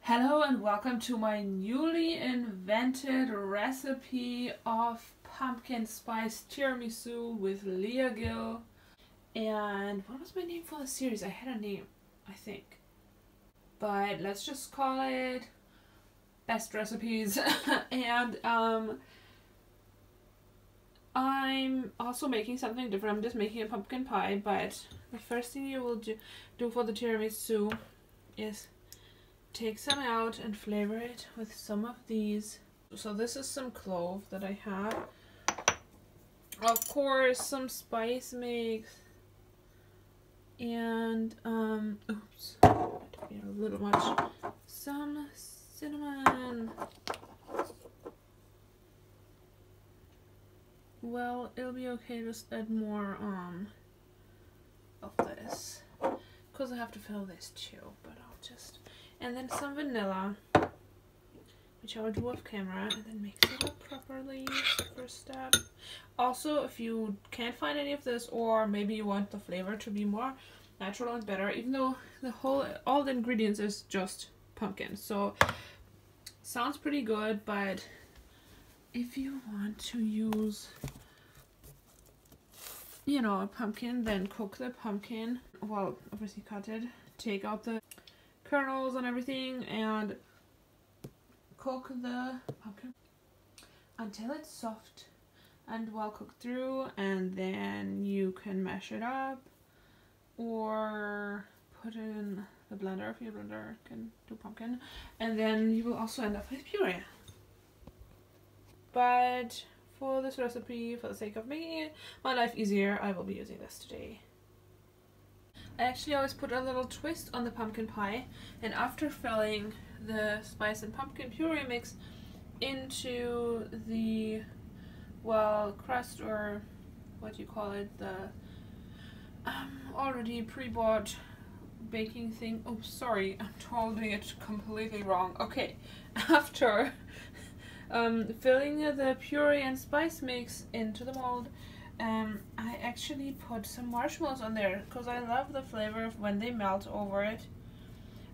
Hello and welcome to my newly invented recipe of pumpkin spice tiramisu with Leah Gill. And what was my name for the series? I had a name, I think. But let's just call it Best Recipes. And I'm also making something different. I'm just making a pumpkin pie, but the first thing you will do for the tiramisu is take some out and flavor it with some of these. So this is some clove that I have. Of course, some spice mix. And, oops, I took a little much. Some cinnamon. Well, it'll be okay, just add more, of this. Because I have to fill this too, but I'll just... And then some vanilla, which I will do off camera, and then mix it up properly. First step. Also, if you can't find any of this, or maybe you want the flavor to be more natural and better, even though all the ingredients is just pumpkin, so sounds pretty good. But if you want to use, you know, a pumpkin, then cook the pumpkin. Well, obviously cut it, take out the kernels and everything, and cook the pumpkin until it's soft and well cooked through, and then you can mash it up or put it in the blender if your blender can do pumpkin, and then you will also end up with puree. But for this recipe, for the sake of making my life easier, I will be using this today. I actually always put a little twist on the pumpkin pie, and after filling the spice and pumpkin puree mix into the, well, crust, or what you call it, the already pre-bought baking thing. Oh, sorry, I'm totally it completely wrong. Okay, after filling the puree and spice mix into the mold, I actually put some marshmallows on there because I love the flavor of when they melt over it.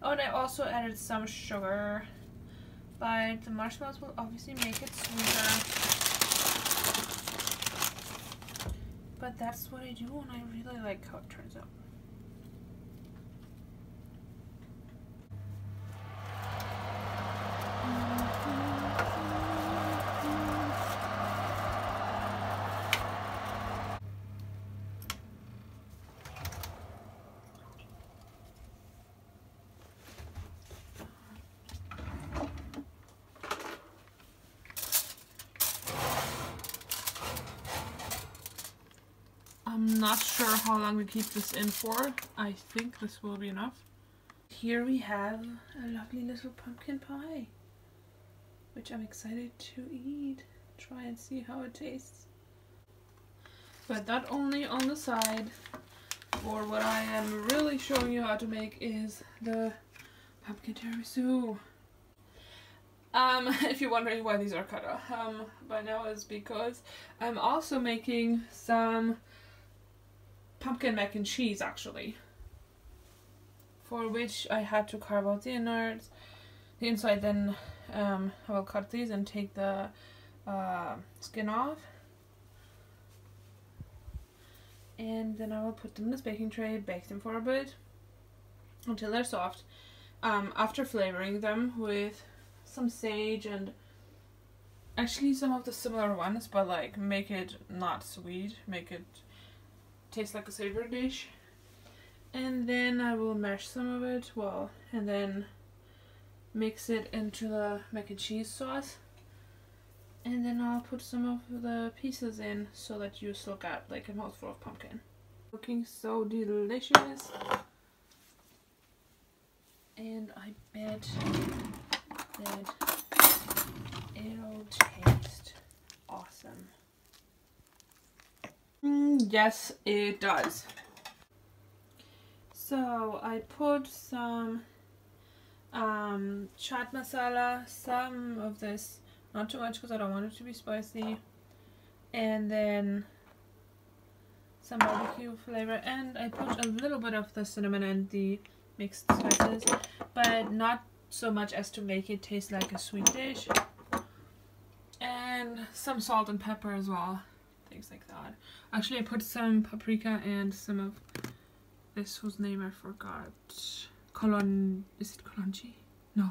Oh, and I also added some sugar, but the marshmallows will obviously make it sweeter. But that's what I do, and I really like how it turns out. I'm not sure how long we keep this in for. I think this will be enough. Here we have a lovely little pumpkin pie, which I'm excited to eat. Try and see how it tastes. But that only on the side. For what I am really showing you how to make is the pumpkin tiramisu. If you're wondering why these are cut by now, is because I'm also making some pumpkin mac and cheese, actually, for which I had to carve out the innards, the inside. Then I will cut these and take the skin off, and then I will put them in this baking tray, bake them for a bit until they're soft, after flavoring them with some sage and actually some of the similar ones, but like make it not sweet, make it taste like a savory dish. And then I will mash some of it, well, and then mix it into the mac and cheese sauce, and then I'll put some of the pieces in so that you still got like a mouthful of pumpkin. Looking so delicious, and I bet that it'll taste awesome. Yes, it does. So I put some chaat masala, some of this, not too much because I don't want it to be spicy, and then some barbecue flavor, and I put a little bit of the cinnamon and the mixed spices, but not so much as to make it taste like a sweet dish. And some salt and pepper as well, things like that. Actually, I put some paprika and some of this whose name I forgot. Is it Colonji? No,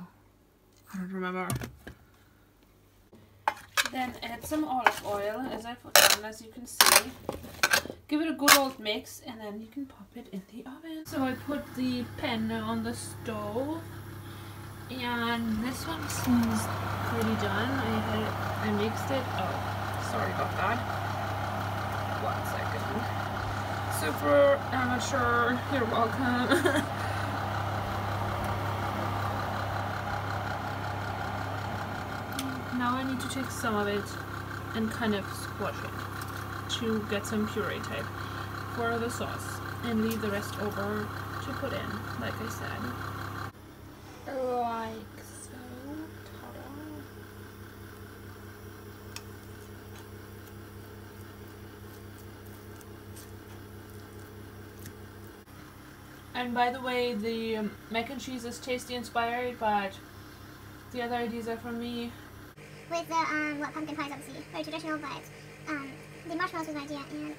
I don't remember. Then add some olive oil as I put on, as you can see. Give it a good old mix and then you can pop it in the oven. So I put the pan on the stove and this one seems pretty done. I mixed it. Oh, sorry about that. 1 second. Super amateur, you're welcome. Now I need to take some of it and kind of squash it to get some puree type for the sauce and leave the rest over to put in, like I said. Like so. Ta-da. And by the way, the mac and cheese is tasty inspired, but the other ideas are from me. With the what pumpkin pie is obviously very traditional, but the marshmallows was an idea, and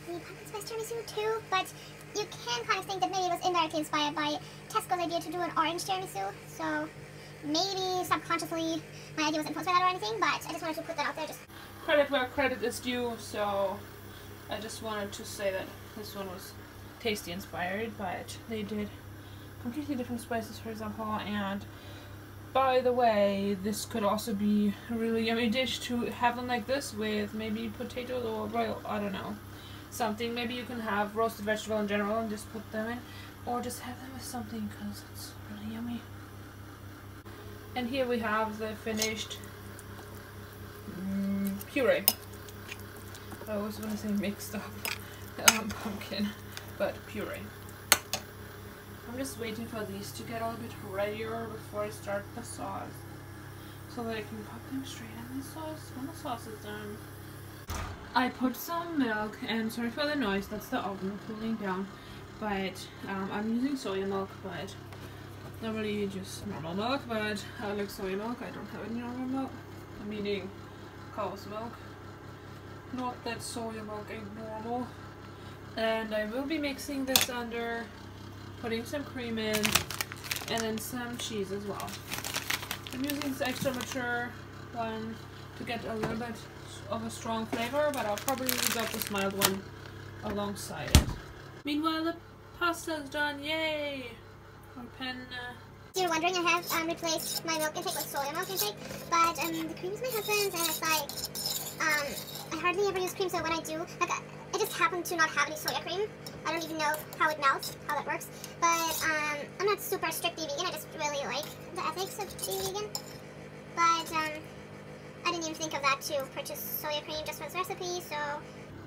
the pumpkin spice tiramisu too. But you can kind of think that maybe it was indirectly inspired by Tesco's idea to do an orange tiramisu. So maybe subconsciously my idea was influenced by that or anything. But I just wanted to put that out there. Just Credit where credit is due. So I just wanted to say that this one was tasty inspired, but they did completely different spices, for example, and. By the way, this could also be a really yummy dish to have them like this with maybe potatoes or broiled, I don't know, something. Maybe you can have roasted vegetable in general and just put them in, or just have them with something because it's really yummy. And here we have the finished puree. I always want to say mixed up pumpkin, but puree. I'm just waiting for these to get a little bit readier before I start the sauce, so that I can pop them straight in the sauce when the sauce is done. I put some milk, and sorry for the noise, that's the oven cooling down, but I'm using soya milk, but normally just normal milk, but I like soya milk. I don't have any normal milk. I'm eating cow's milk. Not that soya milk ain't normal. And I will be mixing this under, putting some cream in, and then some cheese as well. I'm using this extra mature one to get a little bit of a strong flavor, but I'll probably use up this mild one alongside it. Meanwhile, the pasta is done. Yay! Our pen. You're wondering, I have replaced my milk intake with soya milk intake, but the cream is my husband's, and it's like I hardly ever use cream, so when I do, like I just happen to not have any soya cream. I don't even know how it melts, how that works. But I'm not super strictly vegan. I just really like the ethics of being vegan. But I didn't even think of that to purchase soya cream just for this recipe. So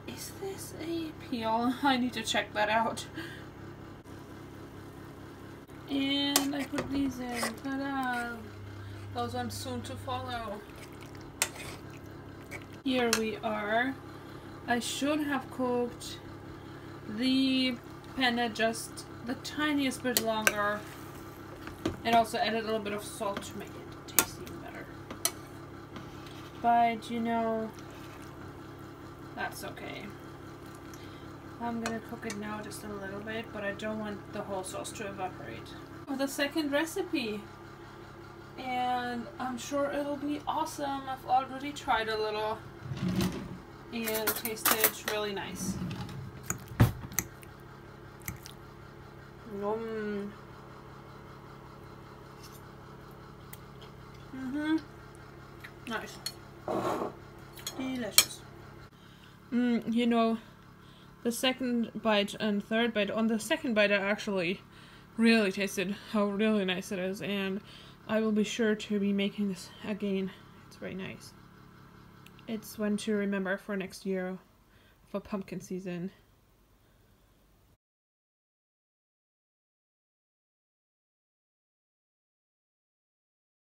is this a peel? I need to check that out. And I put these in. Ta-da! Those ones soon to follow. Here we are. I should have cooked the penne just the tiniest bit longer, and also added a little bit of salt to make it taste even better. But you know, that's okay. I'm gonna cook it now just a little bit, but I don't want the whole sauce to evaporate. For the second recipe, and I'm sure it'll be awesome. I've already tried a little and it tasted really nice. Yum. Nice. Delicious. You know, the second bite and third bite, on the second bite I actually really tasted how really nice it is, and I will be sure to be making this again. It's very nice. It's one to remember for next year for pumpkin season.